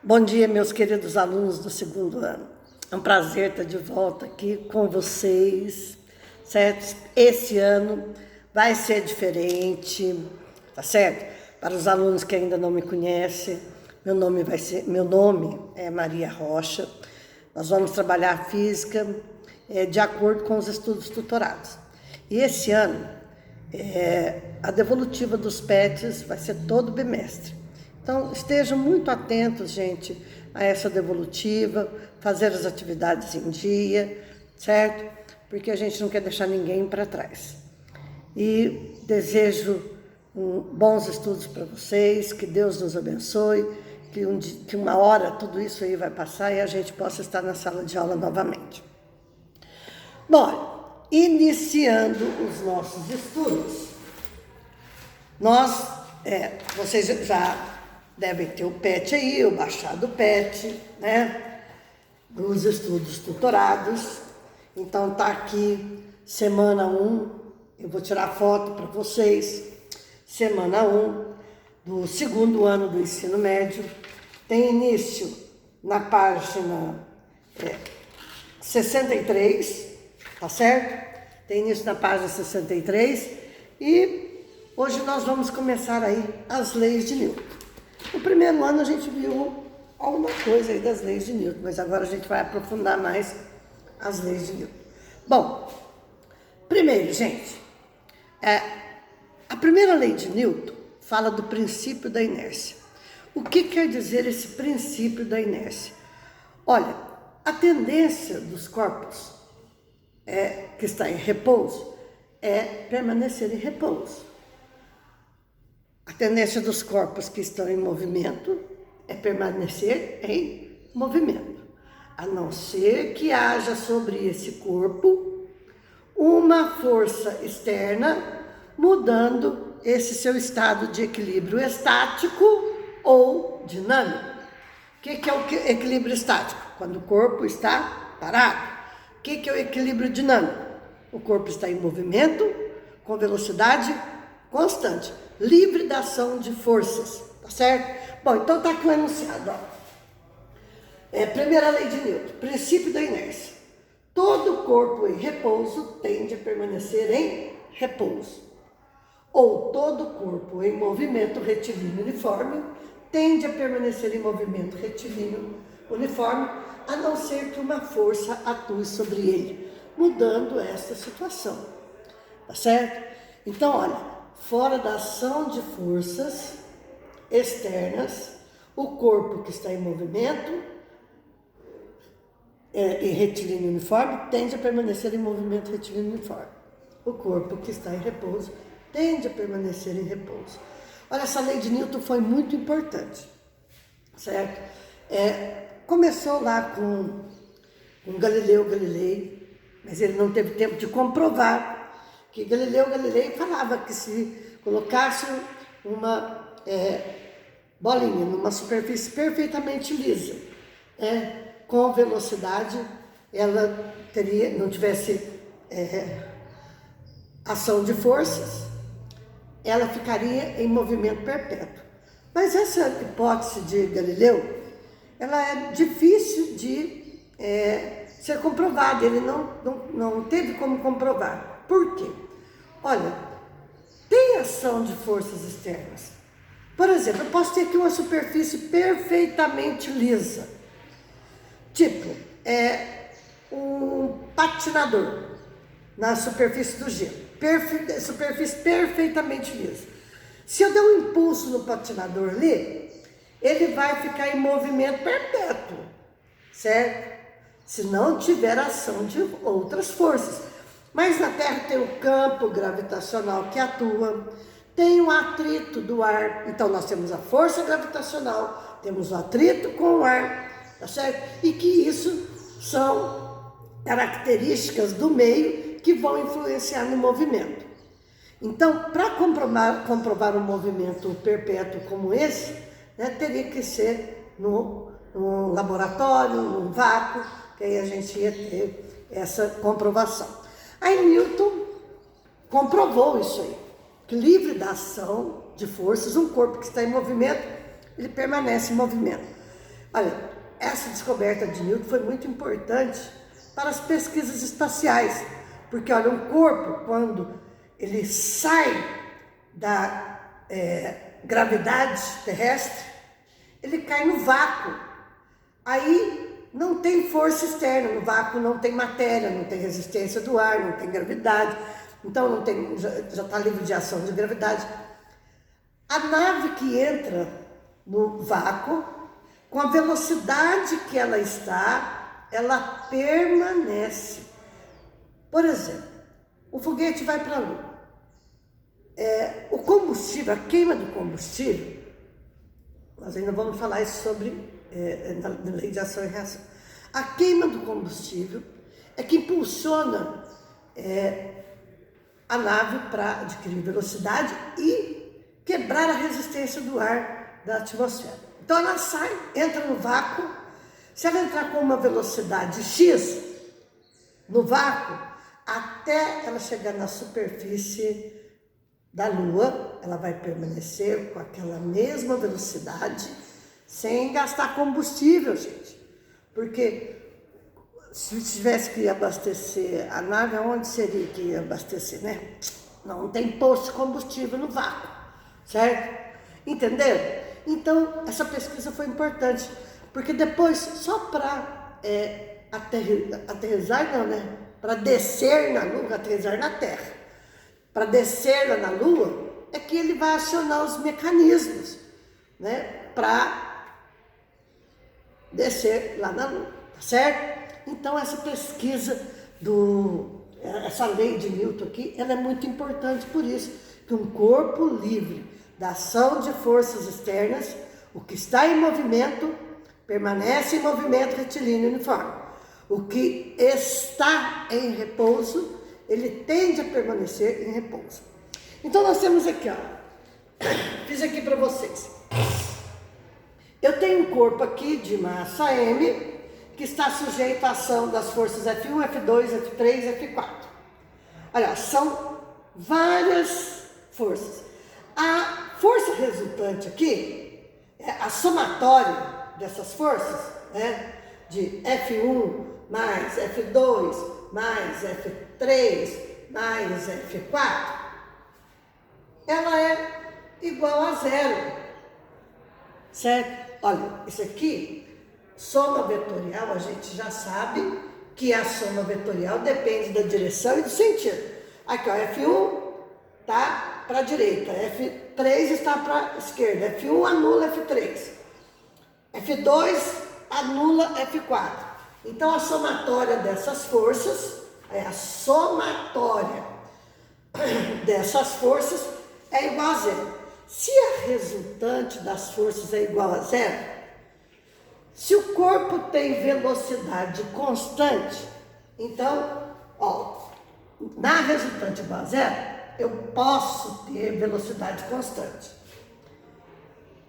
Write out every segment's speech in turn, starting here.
Bom dia, meus queridos alunos do segundo ano. É um prazer estar de volta aqui com vocês, certo? Esse ano vai ser diferente, tá certo? Para os alunos que ainda não me conhecem, meu nome é Maria Rocha. Nós vamos trabalhar física de acordo com os estudos tutorados. E esse ano, a devolutiva dos PETs vai ser todo bimestre. Então, estejam muito atentos, gente, a essa devolutiva, fazer as atividades em dia, certo? Porque a gente não quer deixar ninguém para trás. E desejo bons estudos para vocês, que Deus nos abençoe, que uma hora tudo isso aí vai passar e a gente possa estar na sala de aula novamente. Bom, iniciando os nossos estudos, vocês já devem ter o PET aí, o baixado PET, né? Dos estudos tutorados. Então, tá aqui semana 1, eu vou tirar foto para vocês. Semana 1 do segundo ano do ensino médio. Tem início na página 63, tá certo? Tem início na página 63 e hoje nós vamos começar aí as leis de Newton. No primeiro ano a gente viu alguma coisa aí das leis de Newton, mas agora a gente vai aprofundar mais as leis de Newton. Bom, primeiro, gente, a primeira lei de Newton fala do princípio da inércia. O que quer dizer esse princípio da inércia? Olha, a tendência dos corpos que está em repouso é permanecer em repouso. A tendência dos corpos que estão em movimento é permanecer em movimento, a não ser que haja sobre esse corpo uma força externa mudando esse seu estado de equilíbrio estático ou dinâmico. O que é o equilíbrio estático? Quando o corpo está parado. O que é o equilíbrio dinâmico? O corpo está em movimento com velocidade constante, livre da ação de forças, tá certo? Bom, então tá aqui o enunciado, ó. Primeira lei de Newton, princípio da inércia. Todo corpo em repouso tende a permanecer em repouso. Ou todo corpo em movimento retilíneo uniforme tende a permanecer em movimento retilíneo uniforme, a não ser que uma força atue sobre ele, mudando esta situação, tá certo? Então, olha, fora da ação de forças externas, o corpo que está em movimento em retilíneo uniforme tende a permanecer em movimento retilíneo uniforme. O corpo que está em repouso tende a permanecer em repouso. Olha, essa lei de Newton foi muito importante, certo? Começou lá com Galileu Galilei, mas ele não teve tempo de comprovar que Galileu Galilei falava que se colocasse uma bolinha numa superfície perfeitamente lisa, com velocidade, ela não tivesse ação de forças, ela ficaria em movimento perpétuo. Mas essa hipótese de Galileu, ela é difícil de ser comprovada, ele não teve como comprovar. Por quê? Olha, tem ação de forças externas. Por exemplo, eu posso ter aqui uma superfície perfeitamente lisa. Tipo, um patinador na superfície do gelo. Superfície perfeitamente lisa. Se eu der um impulso no patinador ali, ele vai ficar em movimento perpétuo, certo? Se não tiver ação de outras forças. Mas na Terra tem o campo gravitacional que atua, tem o atrito do ar. Então nós temos a força gravitacional, temos o atrito com o ar, tá certo? E que isso são características do meio que vão influenciar no movimento. Então, para comprovar um movimento perpétuo como esse, teria que ser num laboratório, num vácuo, que aí a gente ia ter essa comprovação. Aí Newton comprovou isso aí, que livre da ação de forças, um corpo que está em movimento, ele permanece em movimento. Olha, essa descoberta de Newton foi muito importante para as pesquisas espaciais, porque olha, um corpo, quando ele sai da gravidade terrestre, ele cai no vácuo. Aí não tem força externa, no vácuo não tem matéria, não tem resistência do ar, não tem gravidade, então não tem, já está livre de ação de gravidade. A nave que entra no vácuo, com a velocidade que ela está, ela permanece. Por exemplo, o foguete vai para a Lua. O combustível, a queima do combustível, nós ainda vamos falar isso sobre na lei de ação e reação. A queima do combustível é que impulsiona a nave para adquirir velocidade e quebrar a resistência do ar da atmosfera. Então ela sai, entra no vácuo. Se ela entrar com uma velocidade X no vácuo, até ela chegar na superfície da Lua, ela vai permanecer com aquela mesma velocidade, sem gastar combustível, gente. Porque se tivesse que abastecer a nave, aonde seria que ia abastecer, né? Não tem posto de combustível no vácuo, certo? Entenderam? Então, essa pesquisa foi importante, porque depois, só para aterrissar, não, né? Para descer na Lua, aterrissar na Terra, para descer lá na Lua, é que ele vai acionar os mecanismos, né? Para descer lá na Lua, tá certo? Então, essa pesquisa essa lei de Newton aqui, ela é muito importante por isso, que um corpo livre da ação de forças externas, o que está em movimento, permanece em movimento retilíneo uniforme. O que está em repouso, ele tende a permanecer em repouso. Então nós temos aqui, ó, fiz aqui para vocês. Eu tenho um corpo aqui de massa M, que está sujeito à ação das forças F1, F2, F3, F4. Olha, são várias forças. A força resultante aqui, a somatória dessas forças, né, de F1 mais F2 mais F3 mais F4, ela é igual a zero, certo? Olha, isso aqui, soma vetorial, a gente já sabe que a soma vetorial depende da direção e do sentido. Aqui, ó, F1 tá para a direita, F3 está para a esquerda, F1 anula F3, F2 anula F4. Então a somatória dessas forças, a somatória dessas forças é igual a zero. Se a resultante das forças é igual a zero, se o corpo tem velocidade constante, então, ó, na resultante igual a zero, eu posso ter velocidade constante.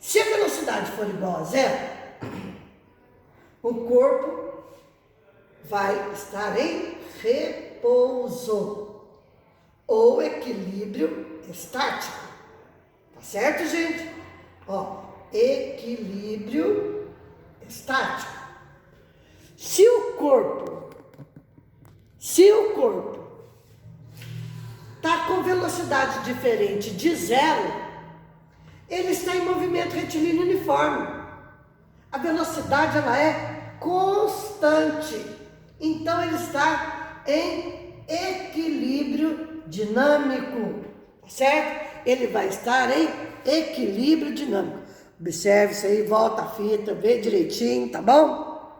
Se a velocidade for igual a zero, o corpo vai estar em repouso ou equilíbrio estático. Tá certo, gente? Ó, equilíbrio estático. Se o corpo está com velocidade diferente de zero, ele está em movimento retilíneo uniforme. A velocidade, ela é constante. Então, ele está em equilíbrio dinâmico, certo? Ele vai estar em equilíbrio dinâmico. Observe isso aí, volta a fita, vê direitinho, tá bom?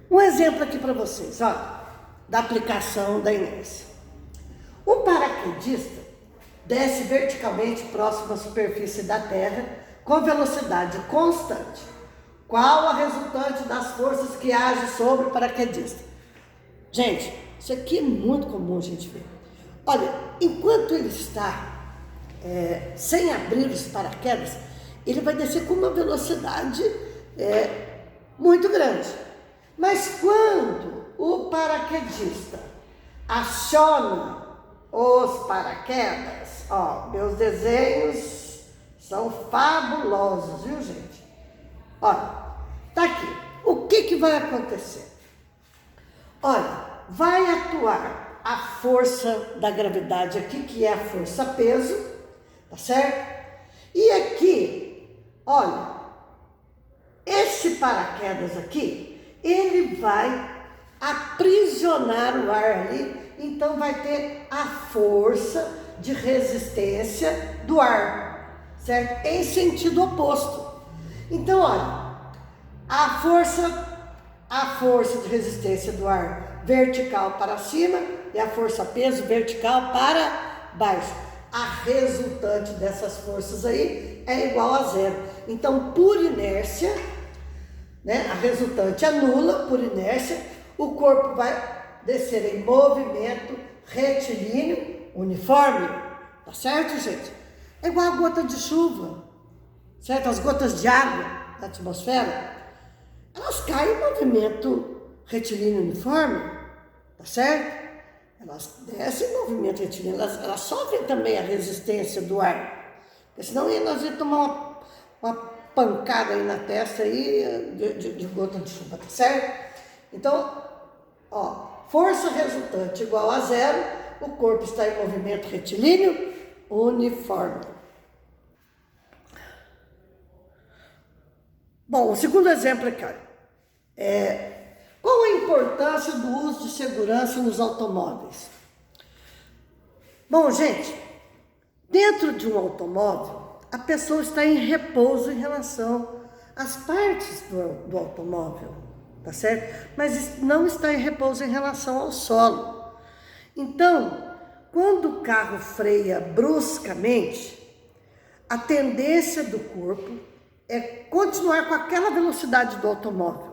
Um exemplo aqui para vocês, ó, da aplicação da inércia. Um paraquedista desce verticalmente próximo à superfície da Terra com velocidade constante. Qual a resultante das forças que agem sobre o paraquedista? Gente, isso aqui é muito comum a gente ver. Olha, enquanto ele está sem abrir os paraquedas, ele vai descer com uma velocidade muito grande. Mas quando o paraquedista aciona os paraquedas, ó, meus desenhos são fabulosos, viu, gente? Olha, tá aqui. O que vai acontecer? Olha, vai atuar a força da gravidade aqui, que é a força peso, tá certo? E aqui, olha, esse paraquedas aqui, ele vai aprisionar o ar ali, então vai ter a força de resistência do ar, certo? Em sentido oposto. Então, olha, a força de resistência do ar vertical para cima e a força peso vertical para baixo. A resultante dessas forças aí é igual a zero. Então, por inércia, né, a resultante anula, por inércia, o corpo vai descer em movimento retilíneo uniforme. Tá certo, gente? É igual a gota de chuva, certo? As gotas de água da atmosfera, elas caem em movimento retilíneo uniforme, tá certo? Elas descem em movimento retilíneo, elas sofrem também a resistência do ar, porque senão nós íamos tomar uma pancada aí na testa aí de gota de chuva, tá certo? Então, ó, força resultante igual a zero, o corpo está em movimento retilíneo uniforme. Bom, o segundo exemplo aqui, olha, qual a importância do uso de segurança nos automóveis? Bom, gente, dentro de um automóvel, a pessoa está em repouso em relação às partes do automóvel, tá certo? Mas não está em repouso em relação ao solo. Então, quando o carro freia bruscamente, a tendência do corpo é continuar com aquela velocidade do automóvel.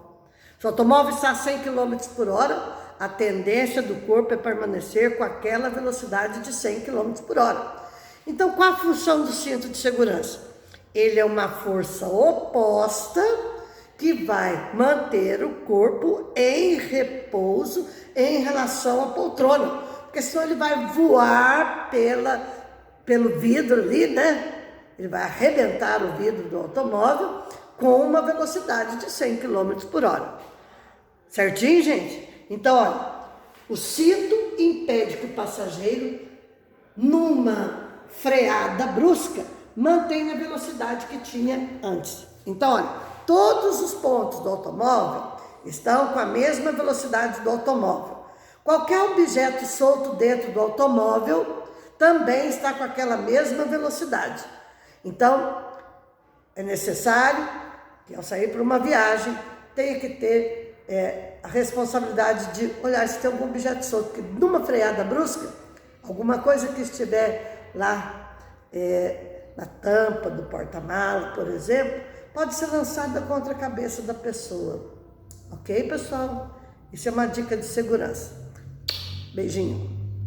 Se o automóvel está a 100 km por hora, a tendência do corpo é permanecer com aquela velocidade de 100 km por hora. Então, qual a função do cinto de segurança? Ele é uma força oposta que vai manter o corpo em repouso em relação à poltrona. Porque senão ele vai voar pelo vidro ali, né? Ele vai arrebentar o vidro do automóvel com uma velocidade de 100 km por hora. Certinho, gente? Então, olha, o cinto impede que o passageiro, numa freada brusca, mantenha a velocidade que tinha antes. Então, olha, todos os pontos do automóvel estão com a mesma velocidade do automóvel. Qualquer objeto solto dentro do automóvel também está com aquela mesma velocidade. Então, é necessário que ao sair para uma viagem, tenha que ter a responsabilidade de olhar se tem algum objeto solto, porque numa freada brusca, alguma coisa que estiver lá na tampa do porta-mala, por exemplo, pode ser lançada contra a cabeça da pessoa. Ok, pessoal? Isso é uma dica de segurança. Beijinho.